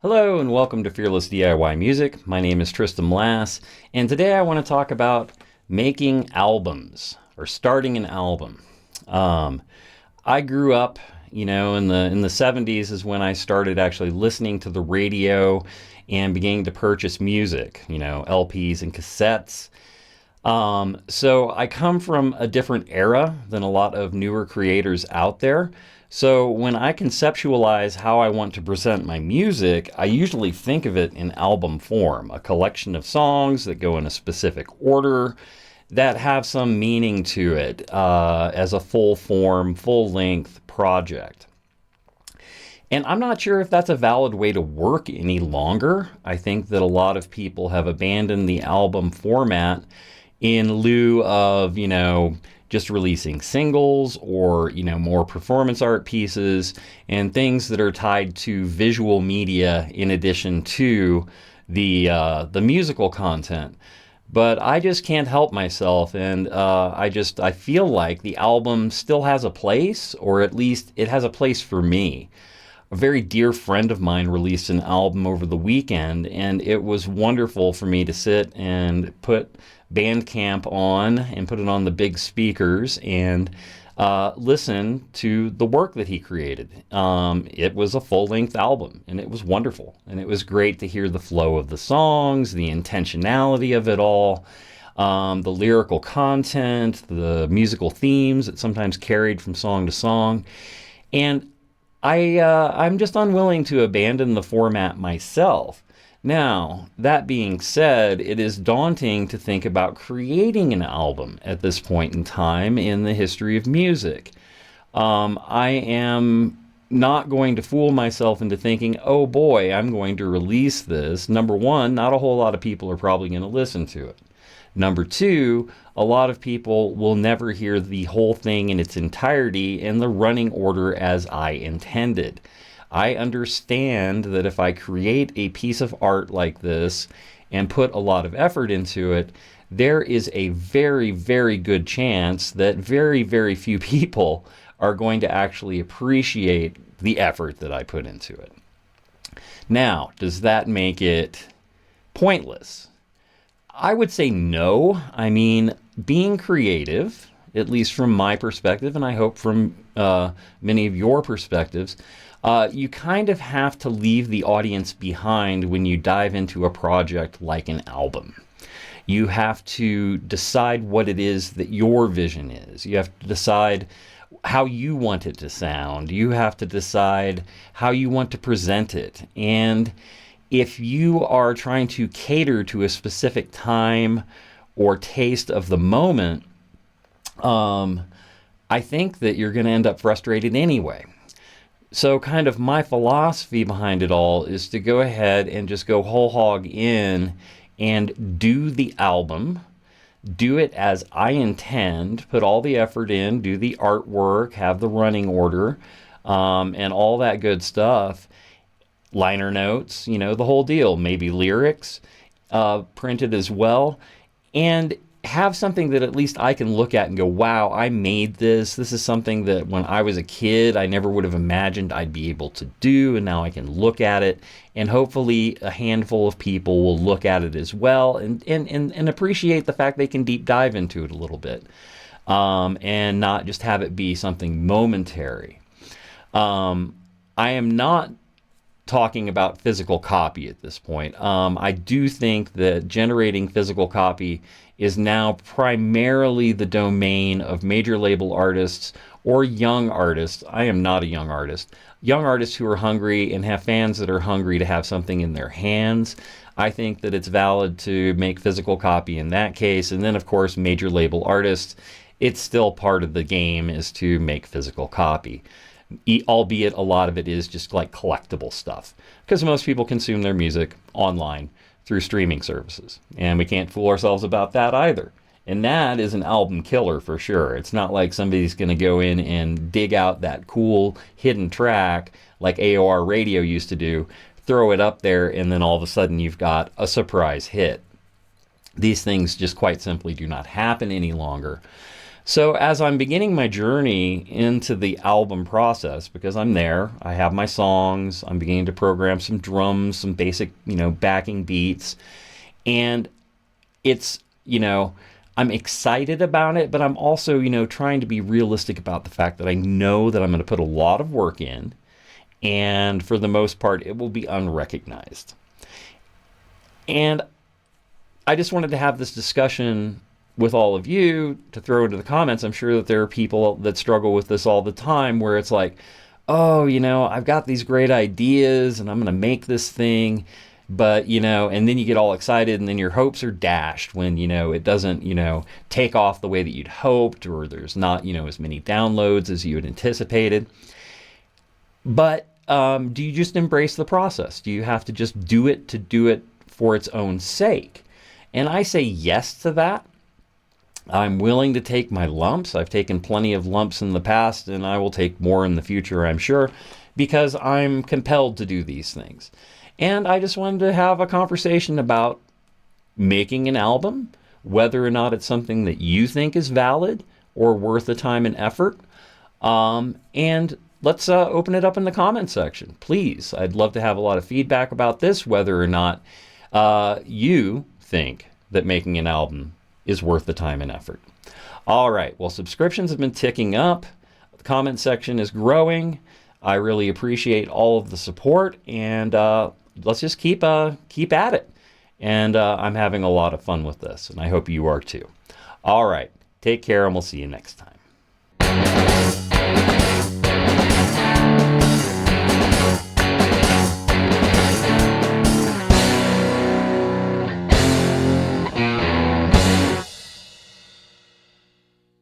Hello and welcome to Fearless DIY Music. My name is Tristan Lass, and today I want to talk about making albums or starting an album. Um, I grew up, in the 70s is when I started actually listening to the radio and beginning to purchase music, LPs and cassettes. So I come from a different era than a lot of newer creators out there. So when I conceptualize how I want to present my music, I usually think of it in album form, a collection of songs that go in a specific order that have some meaning to it as a full form, full length project. And I'm not sure if that's a valid way to work any longer. I think that a lot of people have abandoned the album format in lieu of, just releasing singles or, more performance art pieces and things that are tied to visual media in addition to the musical content. But I just can't help myself, and I feel like the album still has a place, or at least it has a place for me. A very dear friend of mine released an album over the weekend, and it was wonderful for me to sit and put Bandcamp on and put it on the big speakers and listen to the work that he created. It was a full-length album, and it was wonderful. And it was great to hear the flow of the songs, the intentionality of it all, the lyrical content, the musical themes that sometimes carried from song to song. And I'm just unwilling to abandon the format myself. Now, that being said, it is daunting to think about creating an album at this point in time in the history of music. I am not going to fool myself into thinking, oh boy, I'm going to release this. Number one, not a whole lot of people are probably going to listen to it. Number two, a lot of people will never hear the whole thing in its entirety in the running order as I intended. I understand that if I create a piece of art like this and put a lot of effort into it, there is a very, very good chance that very, very few people are going to actually appreciate the effort that I put into it. Now, does that make it pointless? I would say no. I mean, being creative, at least from my perspective, and I hope from many of your perspectives, you kind of have to leave the audience behind when you dive into a project like an album. You have to decide what it is that your vision is. You have to decide how you want it to sound. You have to decide how you want to present it. And if you are trying to cater to a specific time or taste of the moment, I think that you're going to end up frustrated anyway. So kind of my philosophy behind it all is to go ahead and just go whole hog in and do the album, do it as I intend, put all the effort in, do the artwork, have the running order, and all that good stuff. Liner notes, the whole deal, maybe lyrics printed as well, and have something that at least I can look at and go, wow, I made this. This is something that when I was a kid, I never would have imagined I'd be able to do, and now I can look at it, and hopefully a handful of people will look at it as well and appreciate the fact they can deep dive into it a little bit, and not just have it be something momentary. I am not talking about physical copy at this point. I do think that generating physical copy is now primarily the domain of major label artists or young artists. I am not a young artist. Young artists who are hungry and have fans that are hungry to have something in their hands. I think that it's valid to make physical copy in that case. And then, of course, major label artists, it's still part of the game is to make physical copy. Albeit a lot of it is just like collectible stuff, because most people consume their music online through streaming services, and we can't fool ourselves about that either. And that is an album killer for sure. It's not like somebody's going to go in and dig out that cool hidden track like AOR radio used to do, throw it up there, and then all of a sudden you've got a surprise hit. These things just quite simply do not happen any longer. So as I'm beginning my journey into the album process, because I'm there, I have my songs, I'm beginning to program some drums, some basic, backing beats, and it's, I'm excited about it, but I'm also, trying to be realistic about the fact that I know that I'm going to put a lot of work in, and for the most part, it will be unrecognized. And I just wanted to have this discussion with all of you to throw into the comments. I'm sure that there are people that struggle with this all the time where it's like, oh, I've got these great ideas and I'm going to make this thing. But, and then you get all excited and then your hopes are dashed when, it doesn't, take off the way that you'd hoped, or there's not, as many downloads as you had anticipated. But do you just embrace the process? Do you have to just do it to do it for its own sake? And I say yes to that. I'm willing to take my lumps. I've taken plenty of lumps in the past, and I will take more in the future, I'm sure, because I'm compelled to do these things. And I just wanted to have a conversation about making an album, whether or not it's something that you think is valid or worth the time and effort. And let's open it up in the comment section, please. I'd love to have a lot of feedback about this, whether or not you think that making an album is worth the time and effort. All right, well, subscriptions have been ticking up. The comment section is growing. I really appreciate all of the support, and let's just keep at it. And I'm having a lot of fun with this, and I hope you are too. All right, take care, and we'll see you next time.